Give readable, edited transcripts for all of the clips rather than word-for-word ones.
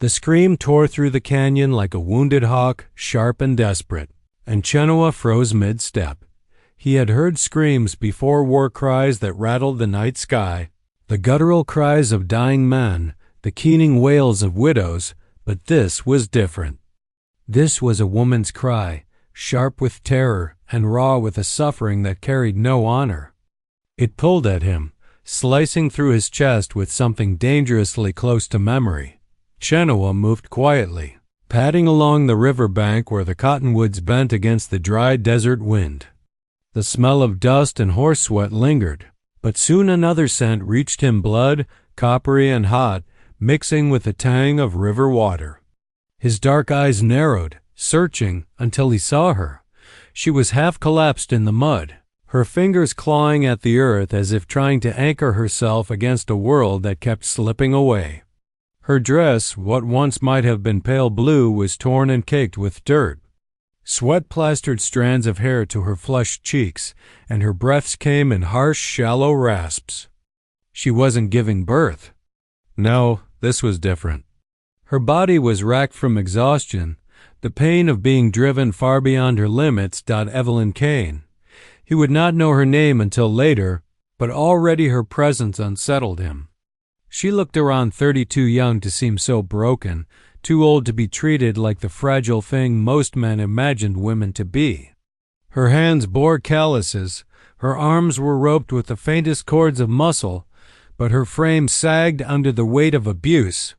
The scream tore through the canyon like a wounded hawk, sharp and desperate, and Chenoa froze mid-step. He had heard screams before, war cries that rattled the night sky, the guttural cries of dying men, the keening wails of widows, but this was different. This was a woman's cry, sharp with terror and raw with a suffering that carried no honor. It pulled at him, slicing through his chest with something dangerously close to memory. Chenoa moved quietly, padding along the river bank where the cottonwoods bent against the dry desert wind. The smell of dust and horse sweat lingered, but soon another scent reached him, blood, coppery and hot, mixing with the tang of river water. His dark eyes narrowed, searching, until he saw her. She was half collapsed in the mud, her fingers clawing at the earth as if trying to anchor herself against a world that kept slipping away. Her dress, what once might have been pale blue, was torn and caked with dirt. Sweat plastered strands of hair to her flushed cheeks, and her breaths came in harsh, shallow rasps. She wasn't giving birth. No, this was different. Her body was racked from exhaustion, the pain of being driven far beyond her limits. Evelyn Kane. He would not know her name until later, but already her presence unsettled him. She looked around 32, young to seem so broken, too old to be treated like the fragile thing most men imagined women to be. Her hands bore calluses, her arms were roped with the faintest cords of muscle, but her frame sagged under the weight of abuse.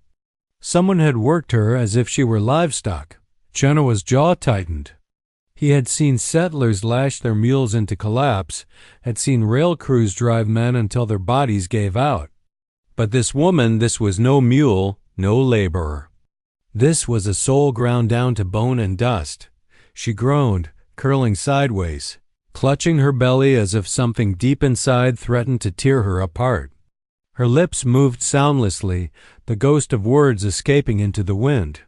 Someone had worked her as if she were livestock. Chenoa's jaw tightened. He had seen settlers lash their mules into collapse, had seen rail crews drive men until their bodies gave out. But this woman, this was no mule, no laborer. This was a soul ground down to bone and dust. She groaned, curling sideways, clutching her belly as if something deep inside threatened to tear her apart. Her lips moved soundlessly, the ghost of words escaping into the wind.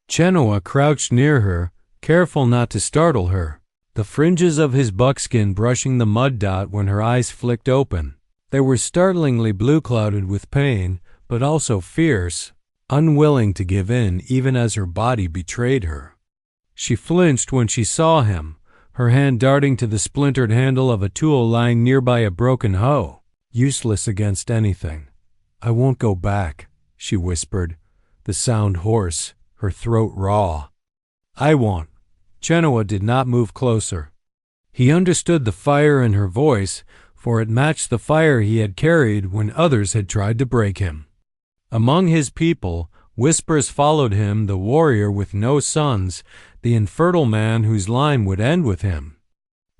Chenoa crouched near her, careful not to startle her, the fringes of his buckskin brushing the mud. When her eyes flicked open, they were startlingly blue-clouded with pain, but also fierce, unwilling to give in even as her body betrayed her. She flinched when she saw him, her hand darting to the splintered handle of a tool lying nearby, a broken hoe, useless against anything. "I won't go back," she whispered, the sound hoarse, her throat raw. "I won't." Chenoa did not move closer. He understood the fire in her voice, for it matched the fire he had carried when others had tried to break him. Among his people, whispers followed him, the warrior with no sons, the infertile man whose line would end with him.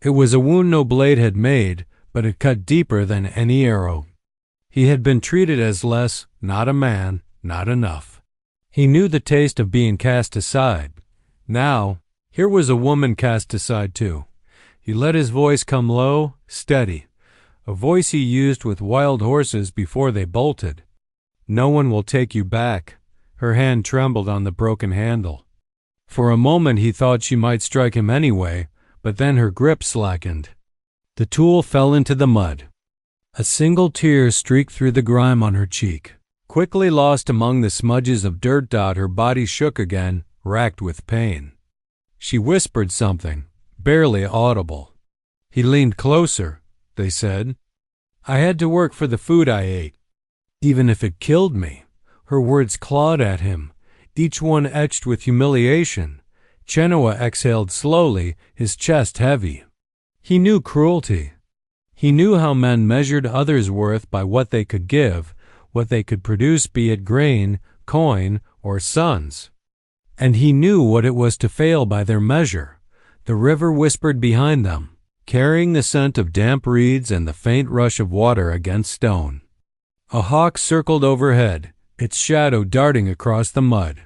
It was a wound no blade had made, but it cut deeper than any arrow. He had been treated as less, not a man, not enough. He knew the taste of being cast aside. Now, here was a woman cast aside too. He let his voice come low, steady, a voice he used with wild horses before they bolted. "No one will take you back." Her hand trembled on the broken handle. For a moment he thought she might strike him anyway, but then her grip slackened. The tool fell into the mud. A single tear streaked through the grime on her cheek. Quickly lost among the smudges of dirt. Her body shook again, racked with pain. She whispered something, barely audible. He leaned closer. "They said I had to work for the food I ate, even if it killed me." Her words clawed at him, each one etched with humiliation. Chenoa exhaled slowly, his chest heavy. He knew cruelty. He knew how men measured others' worth by what they could give, what they could produce, be it grain, coin, or sons. And he knew what it was to fail by their measure. The river whispered behind them, carrying the scent of damp reeds and the faint rush of water against stone. A hawk circled overhead, its shadow darting across the mud.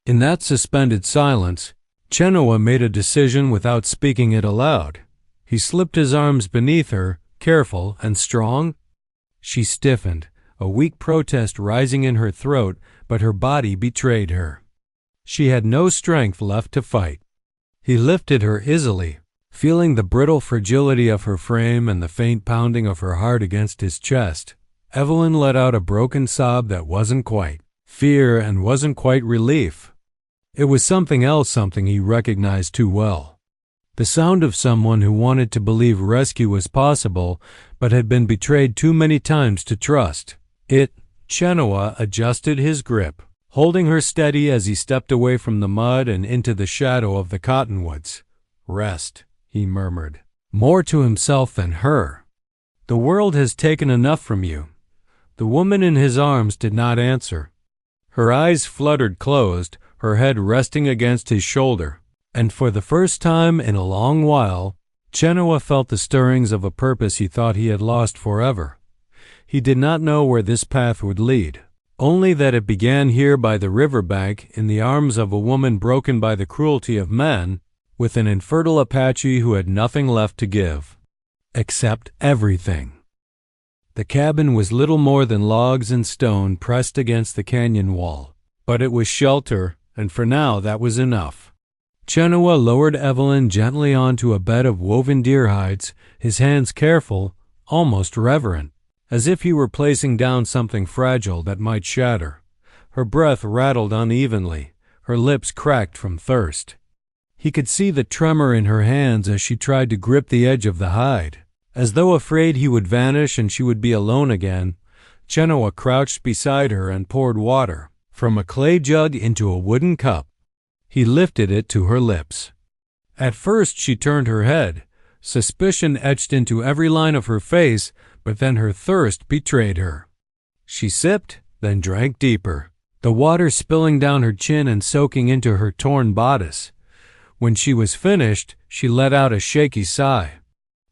In that suspended silence, Chenoa made a decision without speaking it aloud. He slipped his arms beneath her, careful and strong. She stiffened, a weak protest rising in her throat, but her body betrayed her. She had no strength left to fight. He lifted her easily, feeling the brittle fragility of her frame and the faint pounding of her heart against his chest. Evelyn let out a broken sob that wasn't quite fear, and wasn't quite relief. It was something else, something he recognized too well. The sound of someone who wanted to believe rescue was possible, but had been betrayed too many times to trust it. Chenoa adjusted his grip, holding her steady as he stepped away from the mud and into the shadow of the cottonwoods. Rest, he murmured, more to himself than her. The world has taken enough from you. The woman in his arms did not answer. Her eyes fluttered closed, her head resting against his shoulder, and for the first time in a long while, Chenoa felt the stirrings of a purpose he thought he had lost forever. He did not know where this path would lead, only that it began here by the river bank in the arms of a woman broken by the cruelty of men, with an infertile Apache who had nothing left to give, except everything. The cabin was little more than logs and stone pressed against the canyon wall, but it was shelter, and for now that was enough. Chenoa lowered Evelyn gently onto a bed of woven deer hides, his hands careful, almost reverent, as if he were placing down something fragile that might shatter. Her breath rattled unevenly, her lips cracked from thirst. He could see the tremor in her hands as she tried to grip the edge of the hide. As though afraid he would vanish and she would be alone again, Chenoa crouched beside her and poured water from a clay jug into a wooden cup. He lifted it to her lips. At first she turned her head, suspicion etched into every line of her face, but then her thirst betrayed her. She sipped, then drank deeper, the water spilling down her chin and soaking into her torn bodice. When she was finished, she let out a shaky sigh.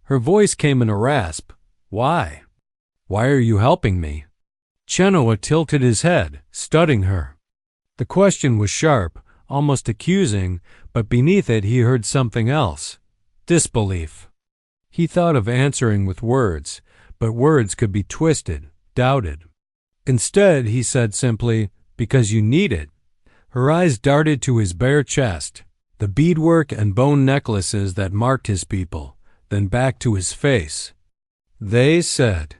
Her voice came in a rasp. Why? Why are you helping me? Chenoa tilted his head, studying her. The question was sharp, almost accusing, but beneath it he heard something else. Disbelief. He thought of answering with words, but words could be twisted, doubted. Instead, he said simply, because you need it. Her eyes darted to his bare chest, the beadwork and bone necklaces that marked his people, then back to his face. They said.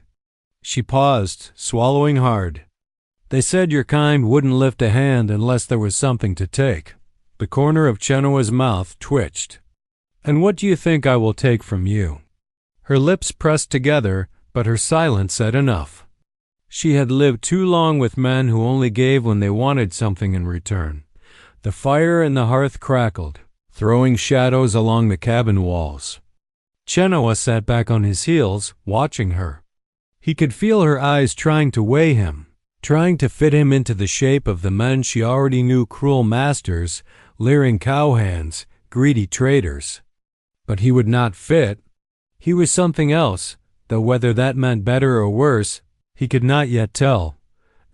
She paused, swallowing hard. They said your kind wouldn't lift a hand unless there was something to take. The corner of Chenoa's mouth twitched. And what do you think I will take from you? Her lips pressed together, but her silence said enough. She had lived too long with men who only gave when they wanted something in return. The fire in the hearth crackled, throwing shadows along the cabin walls. Chenoa sat back on his heels, watching her. He could feel her eyes trying to weigh him, trying to fit him into the shape of the men she already knew, cruel masters, leering cowhands, greedy traitors. But he would not fit. He was something else, though whether that meant better or worse, he could not yet tell.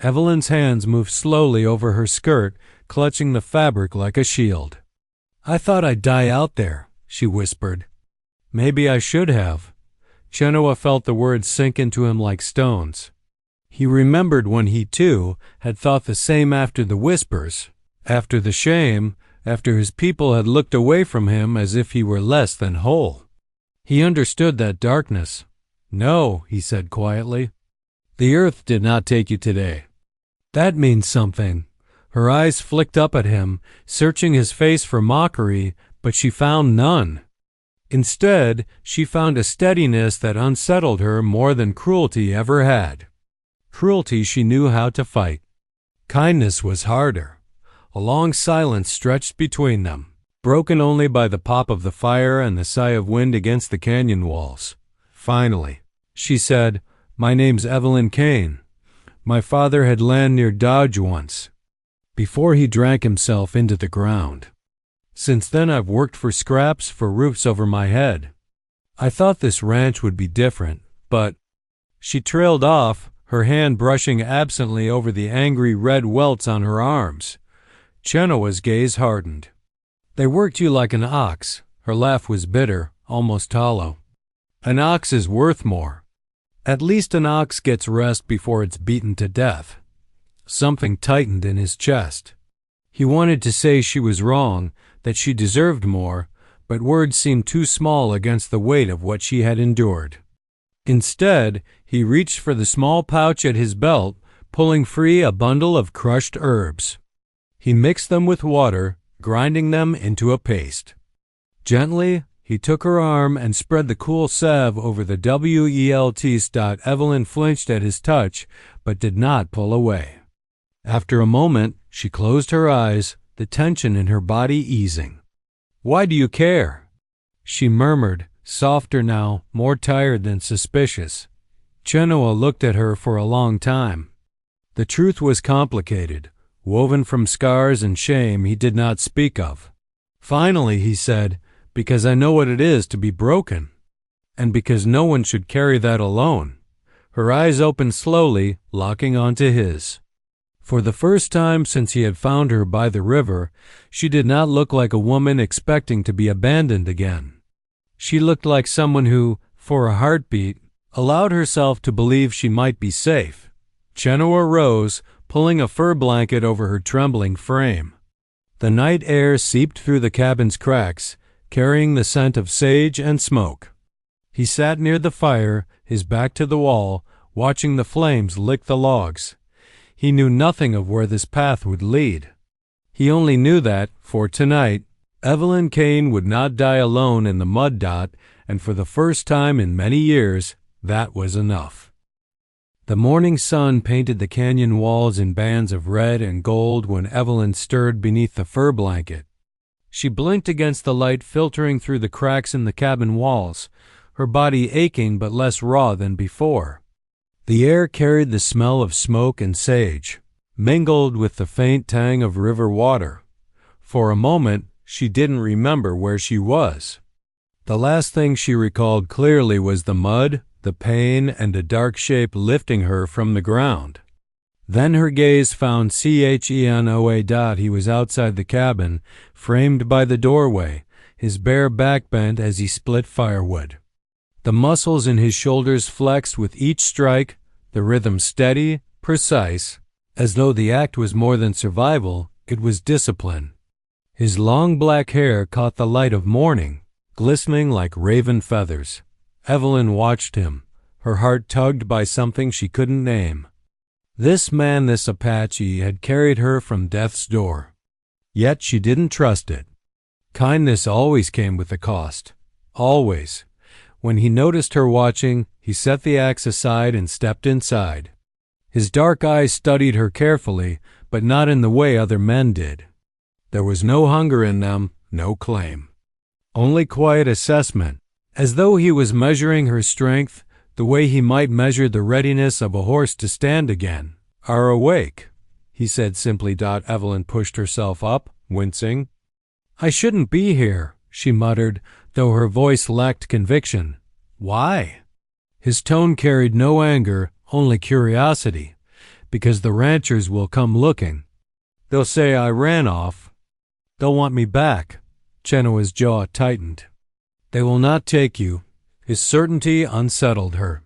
Evelyn's hands moved slowly over her skirt, clutching the fabric like a shield. I thought I'd die out there, she whispered. Maybe I should have. Chenoa felt the words sink into him like stones. He remembered when he, too, had thought the same after the whispers, after the shame, after his people had looked away from him as if he were less than whole. He understood that darkness. No, he said quietly. The earth did not take you today. That means something. Her eyes flicked up at him, searching his face for mockery, but she found none. Instead, she found a steadiness that unsettled her more than cruelty ever had. Cruelty she knew how to fight. Kindness was harder. A long silence stretched between them, broken only by the pop of the fire and the sigh of wind against the canyon walls. Finally, she said, My name's Evelyn Kane. My father had land near Dodge once, before he drank himself into the ground. Since then I've worked for scraps, for roofs over my head. I thought this ranch would be different, but... She trailed off, her hand brushing absently over the angry red welts on her arms. Chenoa's gaze hardened. They worked you like an ox. Her laugh was bitter, almost hollow. An ox is worth more. At least an ox gets rest before it's beaten to death. Something tightened in his chest. He wanted to say she was wrong, that she deserved more, but words seemed too small against the weight of what she had endured. Instead, he reached for the small pouch at his belt, pulling free a bundle of crushed herbs. He mixed them with water, grinding them into a paste. Gently, he took her arm and spread the cool salve over the welt. Evelyn flinched at his touch, but did not pull away. After a moment, she closed her eyes, the tension in her body easing. "Why do you care?" she murmured, softer now, more tired than suspicious. Chenoa looked at her for a long time. The truth was complicated, woven from scars and shame he did not speak of. Finally he said, "Because I know what it is to be broken, and because no one should carry that alone." Her eyes opened slowly, locking onto his. For the first time since he had found her by the river, she did not look like a woman expecting to be abandoned again. She looked like someone who, for a heartbeat, allowed herself to believe she might be safe. Chenoa rose, pulling a fur blanket over her trembling frame. The night air seeped through the cabin's cracks, carrying the scent of sage and smoke. He sat near the fire, his back to the wall, watching the flames lick the logs. He knew nothing of where this path would lead. He only knew that, for tonight, Evelyn Kane would not die alone in the mud dot, and for the first time in many years, that was enough. The morning sun painted the canyon walls in bands of red and gold when Evelyn stirred beneath the fur blanket. She blinked against the light filtering through the cracks in the cabin walls, her body aching but less raw than before. The air carried the smell of smoke and sage, mingled with the faint tang of river water. For a moment, she didn't remember where she was. The last thing she recalled clearly was the mud, the pain, and a dark shape lifting her from the ground. Then her gaze found Chenoa. He was outside the cabin, framed by the doorway, his bare back bent as he split firewood. The muscles in his shoulders flexed with each strike, the rhythm steady, precise, as though the act was more than survival, it was discipline. His long black hair caught the light of morning, glistening like raven feathers. Evelyn watched him, her heart tugged by something she couldn't name. This man, this Apache, had carried her from death's door. Yet she didn't trust it. Kindness always came with a cost. Always. When he noticed her watching, he set the axe aside and stepped inside. His dark eyes studied her carefully, but not in the way other men did. There was no hunger in them, no claim. Only quiet assessment, as though he was measuring her strength the way he might measure the readiness of a horse to stand again. "Are awake," he said simply. Evelyn pushed herself up, wincing. "I shouldn't be here," she muttered, though her voice lacked conviction. "Why?" His tone carried no anger, only curiosity. "Because the ranchers will come looking. They'll say I ran off. They'll want me back." Chenoa's jaw tightened. "They will not take you." His certainty unsettled her.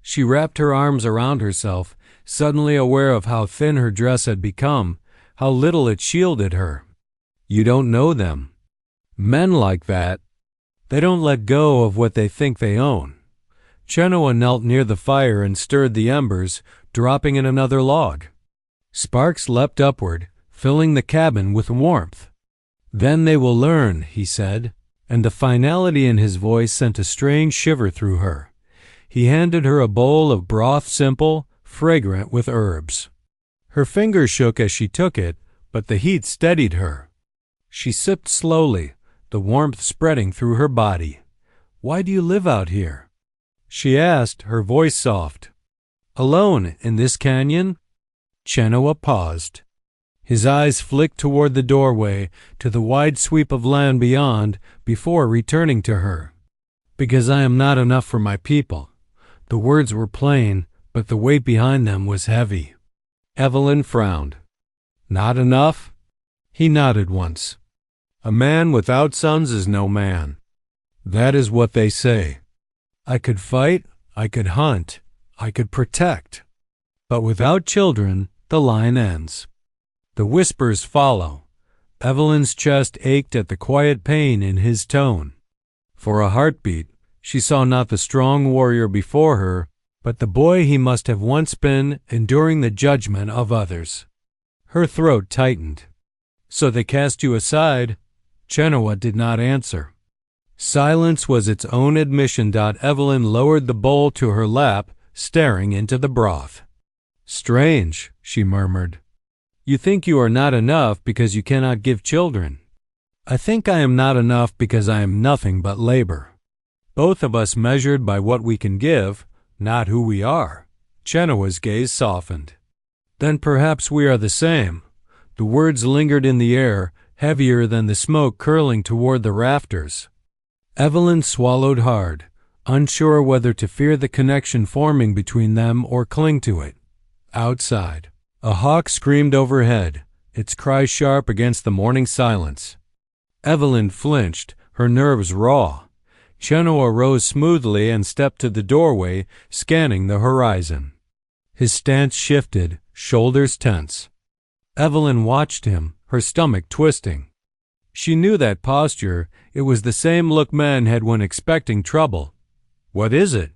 She wrapped her arms around herself, suddenly aware of how thin her dress had become, how little it shielded her. "You don't know them. Men like that, they don't let go of what they think they own." Chenoa knelt near the fire and stirred the embers, dropping in another log. Sparks leapt upward, filling the cabin with warmth. "Then they will learn," he said, and the finality in his voice sent a strange shiver through her. He handed her a bowl of broth, simple, fragrant with herbs. Her fingers shook as she took it, but the heat steadied her. She sipped slowly, the warmth spreading through her body. "Why do you live out here?" she asked, her voice soft. "Alone in this canyon?" Chenoa paused. His eyes flicked toward the doorway, to the wide sweep of land beyond, before returning to her. "Because I am not enough for my people." The words were plain, but the weight behind them was heavy. Evelyn frowned. "Not enough?" He nodded once. "A man without sons is no man. That is what they say. I could fight, I could hunt, I could protect. But without children, the line ends." The whispers follow. Evelyn's chest ached at the quiet pain in his tone. For a heartbeat, she saw not the strong warrior before her, but the boy he must have once been, enduring the judgment of others. Her throat tightened. So they cast you aside? Chenoa did not answer. Silence was its own admission. Evelyn lowered the bowl to her lap, staring into the broth. Strange, she murmured. You think you are not enough because you cannot give children. I think I am not enough because I am nothing but labor. Both of us measured by what we can give, not who we are. Chenoa's gaze softened. Then perhaps we are the same. The words lingered in the air, heavier than the smoke curling toward the rafters. Evelyn swallowed hard, unsure whether to fear the connection forming between them or cling to it. Outside, a hawk screamed overhead, its cry sharp against the morning silence. Evelyn flinched, her nerves raw. Chenoa rose smoothly and stepped to the doorway, scanning the horizon. His stance shifted, shoulders tense. Evelyn watched him, her stomach twisting. She knew that posture. It was the same look men had when expecting trouble. What is it?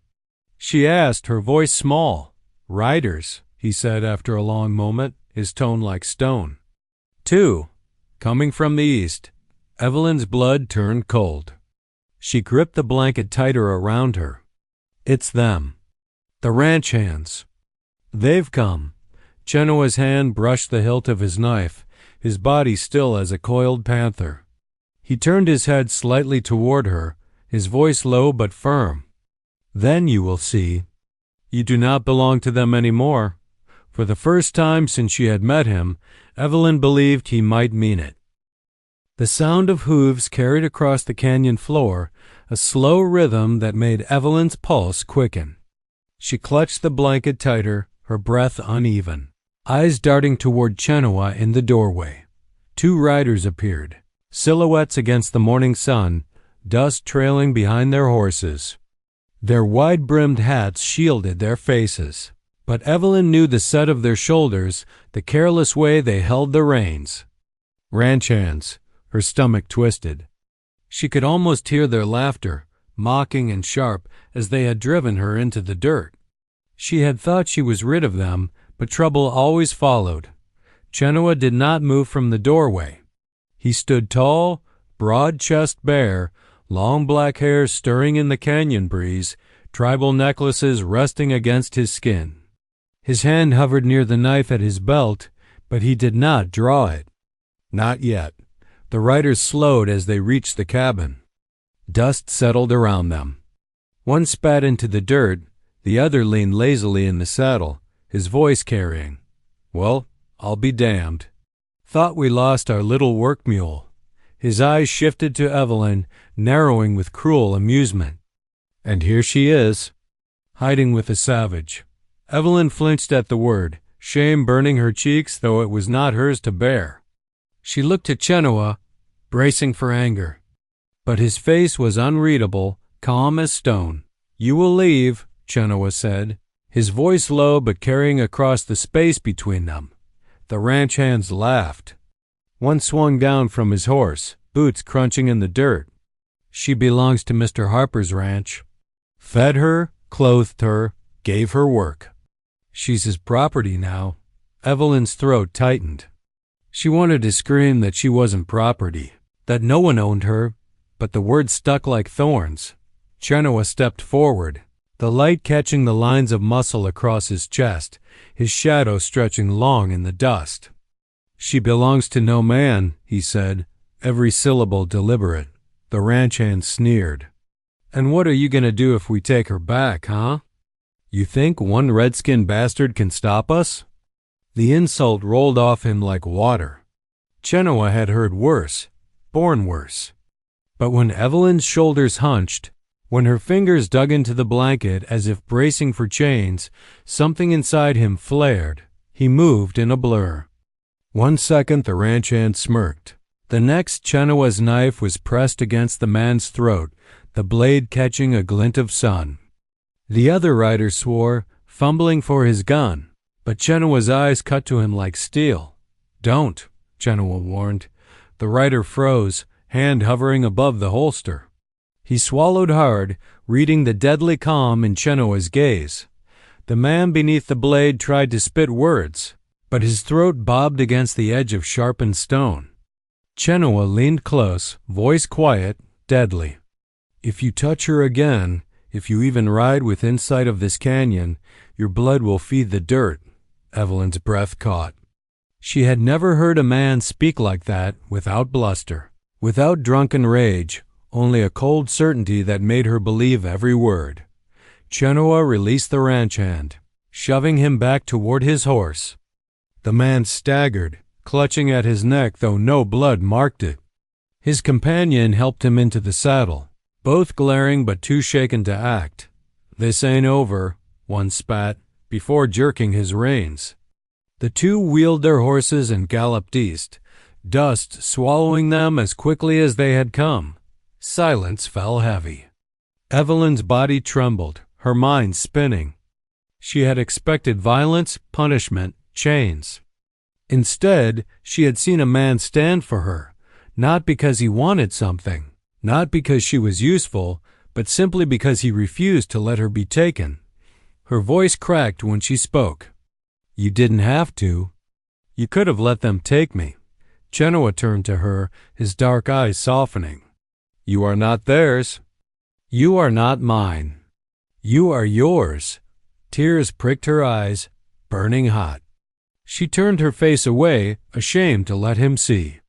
She asked, her voice small. Riders, he said after a long moment, his tone like stone. Two, coming from the east. Evelyn's blood turned cold. She gripped the blanket tighter around her. It's them. The ranch hands. They've come. Chenoa's hand brushed the hilt of his knife, his body still as a coiled panther. He turned his head slightly toward her, his voice low but firm. Then you will see. You do not belong to them anymore. For the first time since she had met him, Evelyn believed he might mean it. The sound of hooves carried across the canyon floor, a slow rhythm that made Evelyn's pulse quicken. She clutched the blanket tighter, her breath uneven. Eyes darting toward Chenoa in the doorway. Two riders appeared, silhouettes against the morning sun, dust trailing behind their horses. Their wide-brimmed hats shielded their faces, but Evelyn knew the set of their shoulders, the careless way they held the reins. Ranch hands, her stomach twisted. She could almost hear their laughter, mocking and sharp, as they had driven her into the dirt. She had thought she was rid of them, but trouble always followed. Chenoa did not move from the doorway. He stood tall, broad chest bare, long black hair stirring in the canyon breeze, tribal necklaces resting against his skin. His hand hovered near the knife at his belt, but he did not draw it. Not yet. The riders slowed as they reached the cabin. Dust settled around them. One spat into the dirt, the other leaned lazily in the saddle, his voice carrying. Well, I'll be damned. Thought we lost our little work mule. His eyes shifted to Evelyn, narrowing with cruel amusement. And here she is, hiding with a savage. Evelyn flinched at the word, shame burning her cheeks, though it was not hers to bear. She looked at Chenoa, bracing for anger. But his face was unreadable, calm as stone. You will leave, Chenoa said, his voice low but carrying across the space between them. The ranch hands laughed. One swung down from his horse, boots crunching in the dirt. She belongs to Mr. Harper's ranch. Fed her, clothed her, gave her work. She's his property now. Evelyn's throat tightened. She wanted to scream that she wasn't property, that no one owned her, but the words stuck like thorns. Chenoa stepped forward, the light catching the lines of muscle across his chest, his shadow stretching long in the dust. She belongs to no man, he said, every syllable deliberate. The ranch hand sneered. And what are you going to do if we take her back, huh? You think one redskin bastard can stop us? The insult rolled off him like water. Chenoa had heard worse, born worse. But when Evelyn's shoulders hunched, when her fingers dug into the blanket as if bracing for chains, something inside him flared. He moved in a blur. 1 second the ranch hand smirked. The next, Chenoa's knife was pressed against the man's throat, the blade catching a glint of sun. The other rider swore, fumbling for his gun, but Chenoa's eyes cut to him like steel. Don't, Chenoa warned. The rider froze, hand hovering above the holster. He swallowed hard, reading the deadly calm in Chenoa's gaze. The man beneath the blade tried to spit words, but his throat bobbed against the edge of sharpened stone. Chenoa leaned close, voice quiet, deadly. "If you touch her again, if you even ride within sight of this canyon, your blood will feed the dirt." Evelyn's breath caught. She had never heard a man speak like that, without bluster, without drunken rage, only a cold certainty that made her believe every word. Chenoa released the ranch hand, shoving him back toward his horse. The man staggered, clutching at his neck though no blood marked it. His companion helped him into the saddle, both glaring but too shaken to act. "This ain't over," one spat, before jerking his reins. The two wheeled their horses and galloped east, dust swallowing them as quickly as they had come. Silence fell heavy. Evelyn's body trembled, her mind spinning. She had expected violence, punishment, chains. Instead, she had seen a man stand for her, not because he wanted something, not because she was useful, but simply because he refused to let her be taken. Her voice cracked when she spoke. "You didn't have to. You could have let them take me." Chenoa turned to her, his dark eyes softening. "You are not theirs. You are not mine. You are yours." Tears pricked her eyes, burning hot. She turned her face away, ashamed to let him see.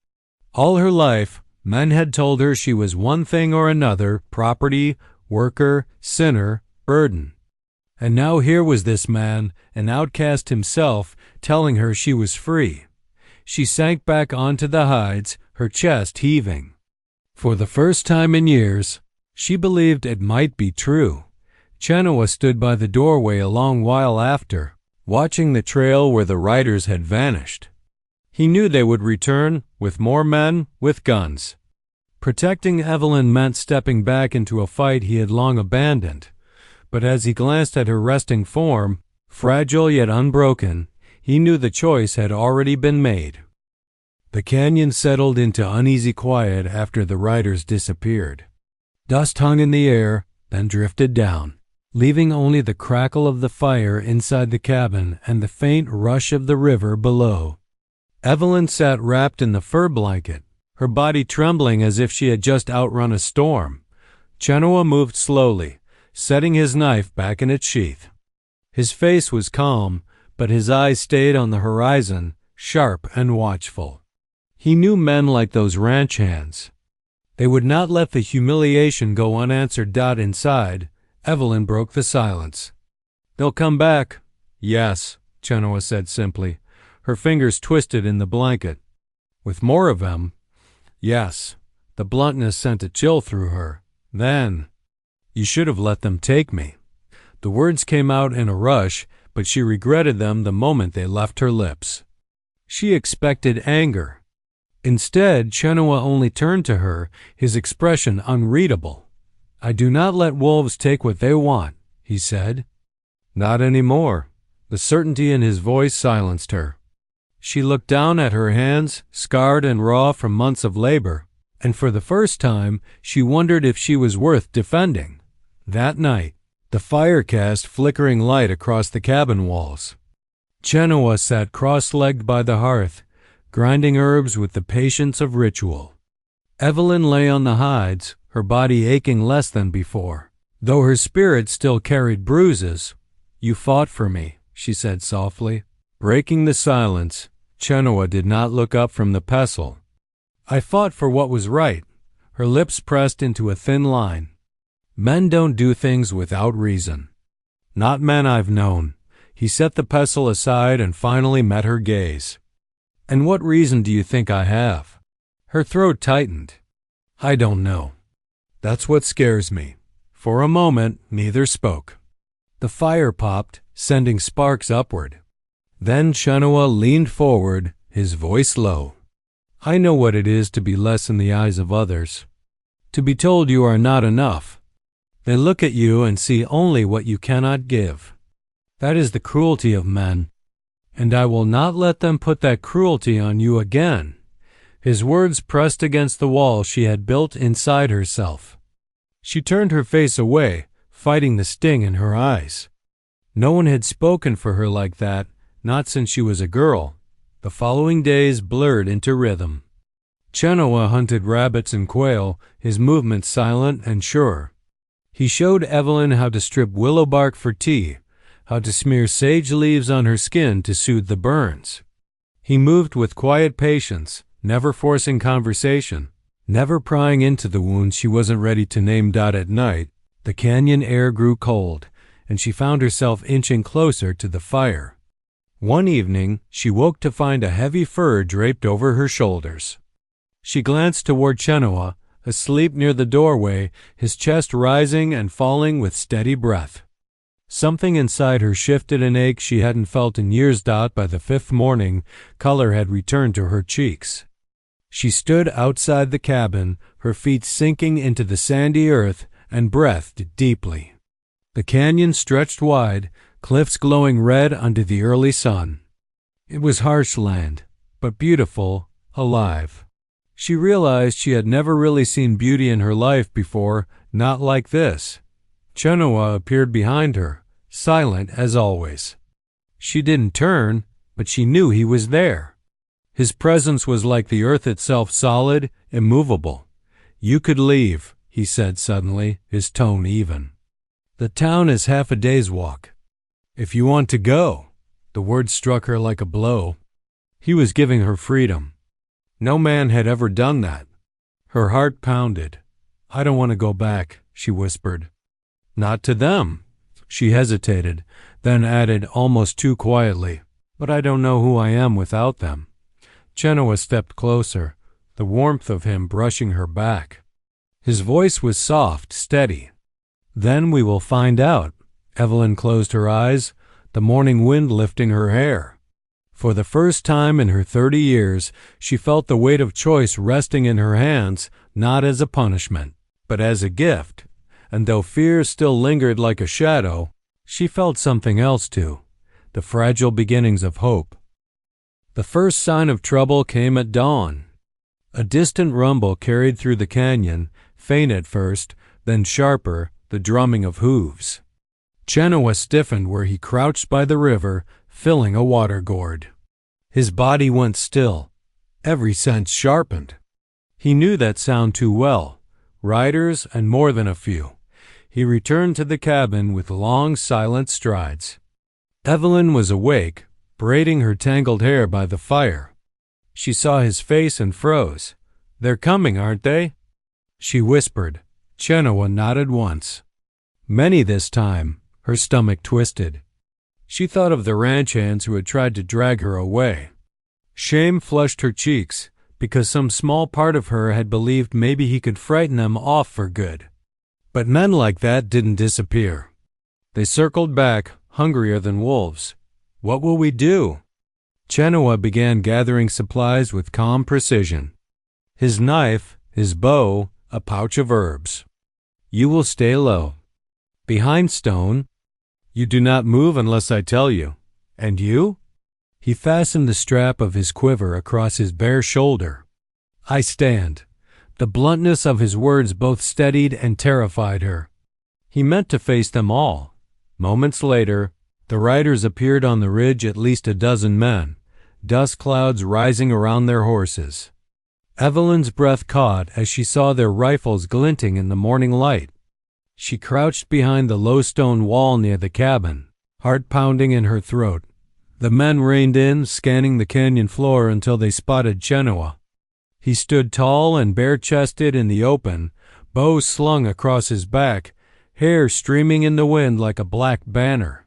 All her life, men had told her she was one thing or another: property, worker, sinner, burden. And now here was this man, an outcast himself, telling her she was free. She sank back onto the hides, her chest heaving. For the first time in years, she believed it might be true. Chenoa stood by the doorway a long while after, watching the trail where the riders had vanished. He knew they would return, with more men, with guns. Protecting Evelyn meant stepping back into a fight he had long abandoned. But as he glanced at her resting form, fragile yet unbroken, he knew the choice had already been made. The canyon settled into uneasy quiet after the riders disappeared. Dust hung in the air, then drifted down, leaving only the crackle of the fire inside the cabin and the faint rush of the river below. Evelyn sat wrapped in the fur blanket, her body trembling as if she had just outrun a storm. Chenoa moved slowly, setting his knife back in its sheath. His face was calm, but his eyes stayed on the horizon, sharp and watchful. He knew men like those ranch hands. They would not let the humiliation go unanswered. Inside, Evelyn broke the silence. "They'll come back." "Yes," Chenoa said simply, her fingers twisted in the blanket. "With more of them?" "Yes." The bluntness sent a chill through her. "Then, you should have let them take me." The words came out in a rush, but she regretted them the moment they left her lips. She expected anger. Instead, Chenoa only turned to her, his expression unreadable. "I do not let wolves take what they want," he said. "Not anymore." The certainty in his voice silenced her. She looked down at her hands, scarred and raw from months of labor, and for the first time she wondered if she was worth defending. That night, the fire cast flickering light across the cabin walls. Chenoa sat cross-legged by the hearth, grinding herbs with the patience of ritual. Evelyn lay on the hides, her body aching less than before, though her spirit still carried bruises. "You fought for me," she said softly. Breaking the silence, Chenoa did not look up from the pestle. "I fought for what was right." Her lips pressed into a thin line. "Men don't do things without reason. Not men I've known." He set the pestle aside and finally met her gaze. "And what reason do you think I have?" Her throat tightened. "I don't know. That's what scares me." For a moment, neither spoke. The fire popped, sending sparks upward. Then Chenoa leaned forward, his voice low. "I know what it is to be less in the eyes of others. To be told you are not enough. They look at you and see only what you cannot give. That is the cruelty of men. And I will not let them put that cruelty on you again." His words pressed against the wall she had built inside herself. She turned her face away, fighting the sting in her eyes. No one had spoken for her like that, not since she was a girl. The following days blurred into rhythm. Chenoa hunted rabbits and quail, his movements silent and sure. He showed Evelyn how to strip willow bark for tea, how to smear sage leaves on her skin to soothe the burns. He moved with quiet patience, never forcing conversation, never prying into the wounds she wasn't ready to name. At night, the canyon air grew cold, and she found herself inching closer to the fire. One evening, she woke to find a heavy fur draped over her shoulders. She glanced toward Chenoa, asleep near the doorway, his chest rising and falling with steady breath. Something inside her shifted an ache she hadn't felt in years. By the fifth morning, color had returned to her cheeks. She stood outside the cabin, her feet sinking into the sandy earth, and breathed deeply. The canyon stretched wide, cliffs glowing red under the early sun. It was harsh land, but beautiful, alive. She realized she had never really seen beauty in her life before, not like this. Chenoa appeared behind her, silent as always. She didn't turn, but she knew he was there. His presence was like the earth itself, solid, immovable. "You could leave," he said suddenly, his tone even. "The town is half a day's walk. If you want to go." The word struck her like a blow. He was giving her freedom. No man had ever done that. Her heart pounded. "I don't want to go back," she whispered. "Not to them." She hesitated, then added almost too quietly, "But I don't know who I am without them." Chenoa stepped closer, the warmth of him brushing her back. His voice was soft, steady. "Then we will find out." Evelyn closed her eyes, the morning wind lifting her hair. For the first time in her 30 years, she felt the weight of choice resting in her hands, not as a punishment, but as a gift. And though fear still lingered like a shadow, she felt something else too, the fragile beginnings of hope. The first sign of trouble came at dawn. A distant rumble carried through the canyon, faint at first, then sharper, the drumming of hooves. Chenoa stiffened where he crouched by the river, filling a water gourd. His body went still, every sense sharpened. He knew that sound too well, riders and more than a few. He returned to the cabin with long, silent strides. Evelyn was awake, braiding her tangled hair by the fire. She saw his face and froze. "They're coming, aren't they?" She whispered. Chenoa nodded once. Many this time. Her stomach twisted. She thought of the ranch hands who had tried to drag her away. Shame flushed her cheeks, because some small part of her had believed maybe he could frighten them off for good. But men like that didn't disappear. They circled back, hungrier than wolves. "What will we do?" Chenoa began gathering supplies with calm precision. His knife, his bow, a pouch of herbs. "You will stay low. Behind stone. You do not move unless I tell you. And you?" He fastened the strap of his quiver across his bare shoulder. "I stand." The bluntness of his words both steadied and terrified her. He meant to face them all. Moments later, the riders appeared on the ridge, at least a dozen men, dust clouds rising around their horses. Evelyn's breath caught as she saw their rifles glinting in the morning light. She crouched behind the low stone wall near the cabin, heart pounding in her throat. The men reined in, scanning the canyon floor until they spotted Chenoa. He stood tall and bare-chested in the open, bow slung across his back, hair streaming in the wind like a black banner.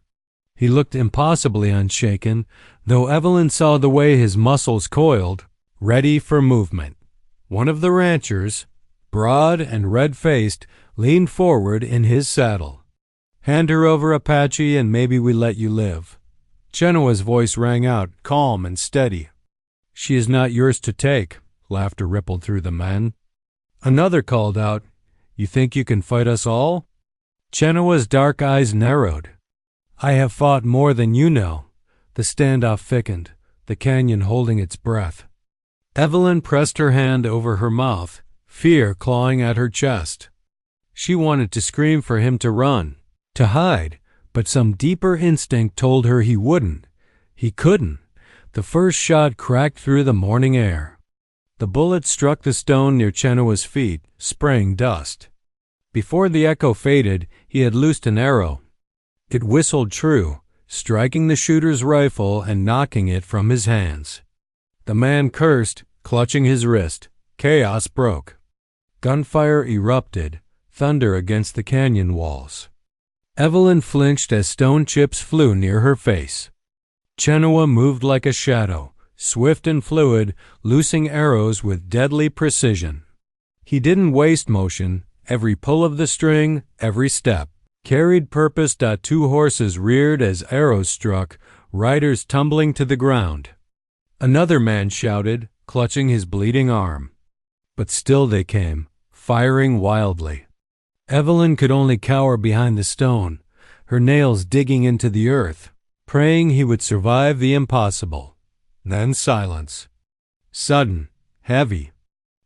He looked impossibly unshaken, though Evelyn saw the way his muscles coiled, ready for movement. One of the ranchers, broad and red-faced, leaned forward in his saddle. "Hand her over, Apache, and maybe we let you live." Chenoa's voice rang out, calm and steady. "She is not yours to take." Laughter rippled through the men. Another called out, "You think you can fight us all?" Chenoa's dark eyes narrowed. "I have fought more than you know." The standoff thickened, the canyon holding its breath. Evelyn pressed her hand over her mouth, fear clawing at her chest. She wanted to scream for him to run, to hide, but some deeper instinct told her he wouldn't. He couldn't. The first shot cracked through the morning air. The bullet struck the stone near Chenoa's feet, spraying dust. Before the echo faded, he had loosed an arrow. It whistled true, striking the shooter's rifle and knocking it from his hands. The man cursed, clutching his wrist. Chaos broke. Gunfire erupted, thunder against the canyon walls. Evelyn flinched as stone chips flew near her face. Chenoa moved like a shadow, swift and fluid, loosing arrows with deadly precision. He didn't waste motion. Every pull of the string, every step, carried purpose. Two horses reared as arrows struck, riders tumbling to the ground. Another man shouted, clutching his bleeding arm. But still they came, firing wildly. Evelyn could only cower behind the stone, her nails digging into the earth, praying he would survive the impossible. Then silence. Sudden, heavy.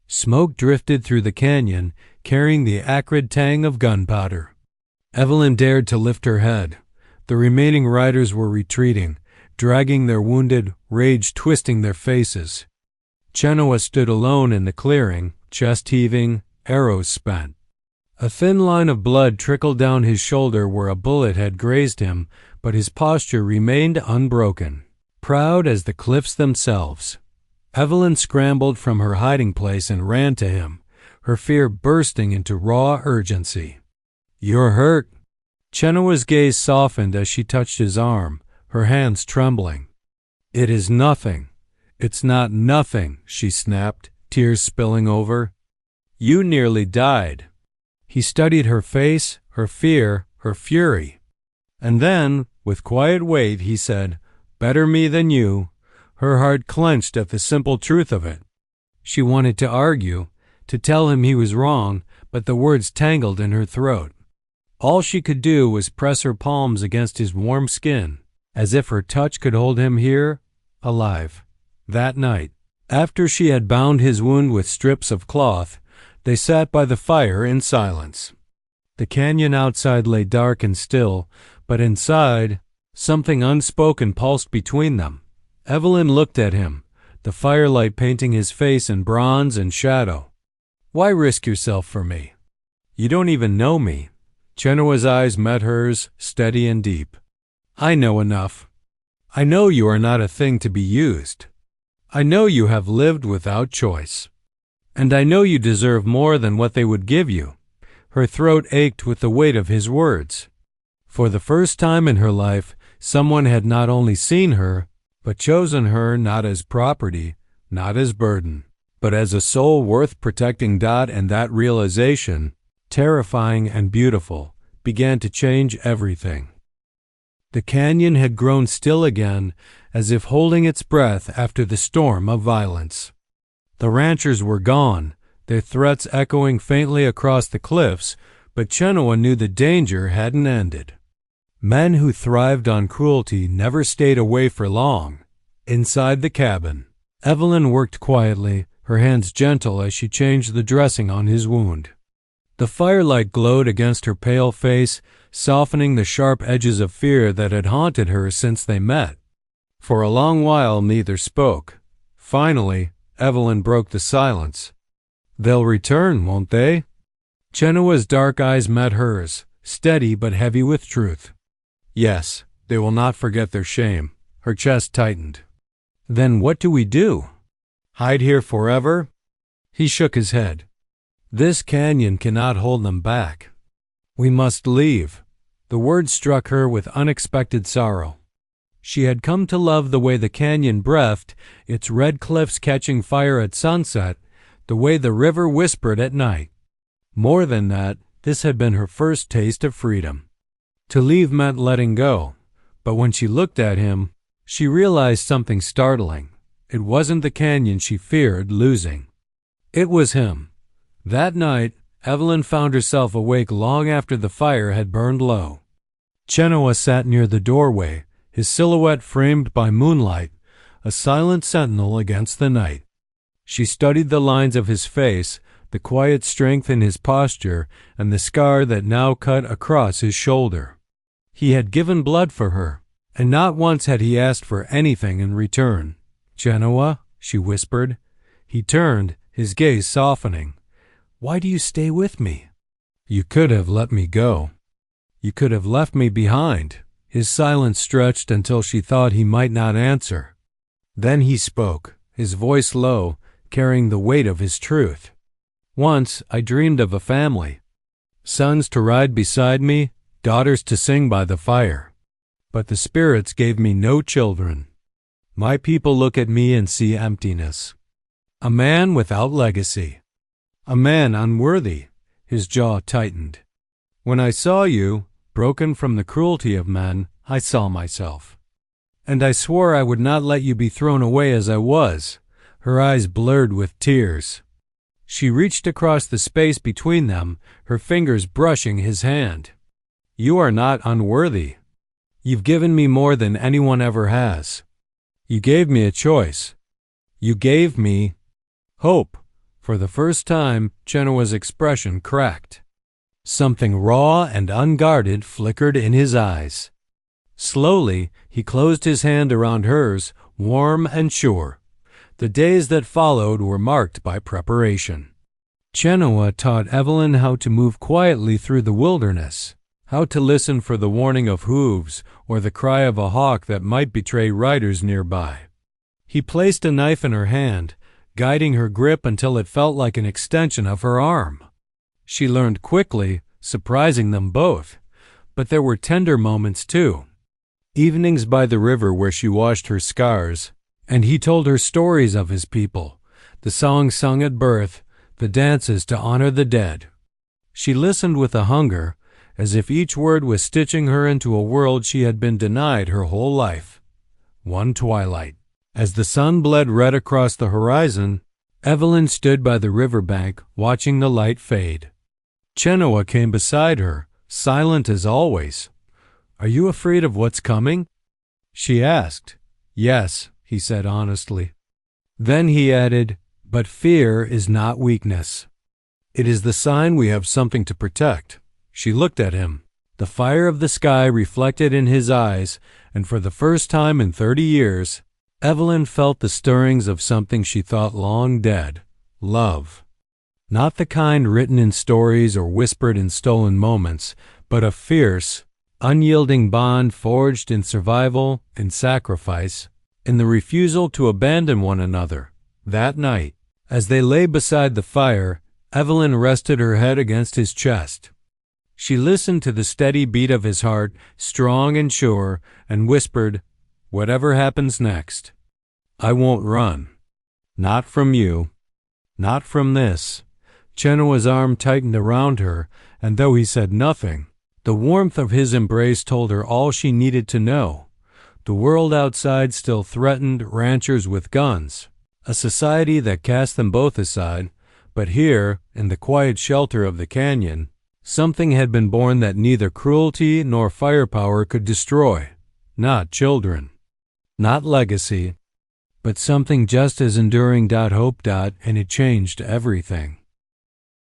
Smoke drifted through the canyon, carrying the acrid tang of gunpowder. Evelyn dared to lift her head. The remaining riders were retreating, dragging their wounded, rage twisting their faces. Chenoa stood alone in the clearing, chest heaving, arrows spent. A thin line of blood trickled down his shoulder where a bullet had grazed him, but his posture remained unbroken, proud as the cliffs themselves. Evelyn scrambled from her hiding place and ran to him, her fear bursting into raw urgency. "You're hurt." Chenoa's gaze softened as she touched his arm, her hands trembling. "It is nothing. It's not nothing," she snapped, tears spilling over. "You nearly died." He studied her face, her fear, her fury. And then, with quiet weight, he said, "Better me than you." Her heart clenched at the simple truth of it. She wanted to argue, to tell him he was wrong, but the words tangled in her throat. All she could do was press her palms against his warm skin, as if her touch could hold him here, alive. That night, after she had bound his wound with strips of cloth, they sat by the fire in silence. The canyon outside lay dark and still, but inside, something unspoken pulsed between them. Evelyn looked at him, the firelight painting his face in bronze and shadow. "Why risk yourself for me? You don't even know me." Chenoa's eyes met hers, steady and deep. "I know enough. I know you are not a thing to be used. I know you have lived without choice. And I know you deserve more than what they would give you." Her throat ached with the weight of his words. For the first time in her life, someone had not only seen her, but chosen her not as property, not as burden, but as a soul worth protecting. And that realization, terrifying and beautiful, began to change everything. The canyon had grown still again, as if holding its breath after the storm of violence. The ranchers were gone, their threats echoing faintly across the cliffs, but Chenoa knew the danger hadn't ended. Men who thrived on cruelty never stayed away for long. Inside the cabin, Evelyn worked quietly, her hands gentle as she changed the dressing on his wound. The firelight glowed against her pale face, softening the sharp edges of fear that had haunted her since they met. For a long while neither spoke. Finally, Evelyn broke the silence. "They'll return, won't they?" Chenoa's dark eyes met hers, steady but heavy with truth. "Yes, they will not forget their shame." Her chest tightened. "Then what do we do? Hide here forever?" He shook his head. "This canyon cannot hold them back. We must leave." The word struck her with unexpected sorrow. She had come to love the way the canyon breathed, its red cliffs catching fire at sunset, the way the river whispered at night. More than that, this had been her first taste of freedom. To leave meant letting go, but when she looked at him, she realized something startling. It wasn't the canyon she feared losing. It was him. That night, Evelyn found herself awake long after the fire had burned low. Chenoa sat near the doorway, his silhouette framed by moonlight, a silent sentinel against the night. She studied the lines of his face, the quiet strength in his posture, and the scar that now cut across his shoulder. He had given blood for her, and not once had he asked for anything in return. "Chenoa," she whispered. He turned, his gaze softening. "Why do you stay with me? You could have let me go. You could have left me behind." His silence stretched until she thought he might not answer. Then he spoke, his voice low, carrying the weight of his truth. "Once I dreamed of a family. Sons to ride beside me, daughters to sing by the fire. But the spirits gave me no children. My people look at me and see emptiness. A man without legacy. A man unworthy." His jaw tightened. "When I saw you, broken from the cruelty of men, I saw myself. And I swore I would not let you be thrown away as I was." Her eyes blurred with tears. She reached across the space between them, her fingers brushing his hand. "You are not unworthy. You've given me more than anyone ever has. You gave me a choice. You gave me hope." For the first time, Chenoa's expression cracked. Something raw and unguarded flickered in his eyes. Slowly, he closed his hand around hers, warm and sure. The days that followed were marked by preparation. Chenoa taught Evelyn how to move quietly through the wilderness, how to listen for the warning of hooves or the cry of a hawk that might betray riders nearby. He placed a knife in her hand, guiding her grip until it felt like an extension of her arm. She learned quickly, surprising them both, but there were tender moments too. Evenings by the river where she washed her scars, and he told her stories of his people, the songs sung at birth, the dances to honor the dead. She listened with a hunger, as if each word was stitching her into a world she had been denied her whole life. One twilight, as the sun bled red across the horizon, Evelyn stood by the riverbank watching the light fade. Chenoa came beside her, silent as always. "Are you afraid of what's coming?" she asked. "Yes," he said honestly. Then he added, "But fear is not weakness. It is the sign we have something to protect." She looked at him, the fire of the sky reflected in his eyes, and for the first time in 30 years, Evelyn felt the stirrings of something she thought long dead, love. Not the kind written in stories or whispered in stolen moments, but a fierce, unyielding bond forged in survival, in sacrifice, in the refusal to abandon one another. That night, as they lay beside the fire, Evelyn rested her head against his chest. She listened to the steady beat of his heart, strong and sure, and whispered, "Whatever happens next, I won't run. Not from you. Not from this." Chenoa's arm tightened around her, and though he said nothing, the warmth of his embrace told her all she needed to know. The world outside still threatened ranchers with guns, a society that cast them both aside, but here, in the quiet shelter of the canyon, something had been born that neither cruelty nor firepower could destroy. Not children. Not legacy. But something just as enduring. Hope. And it changed everything.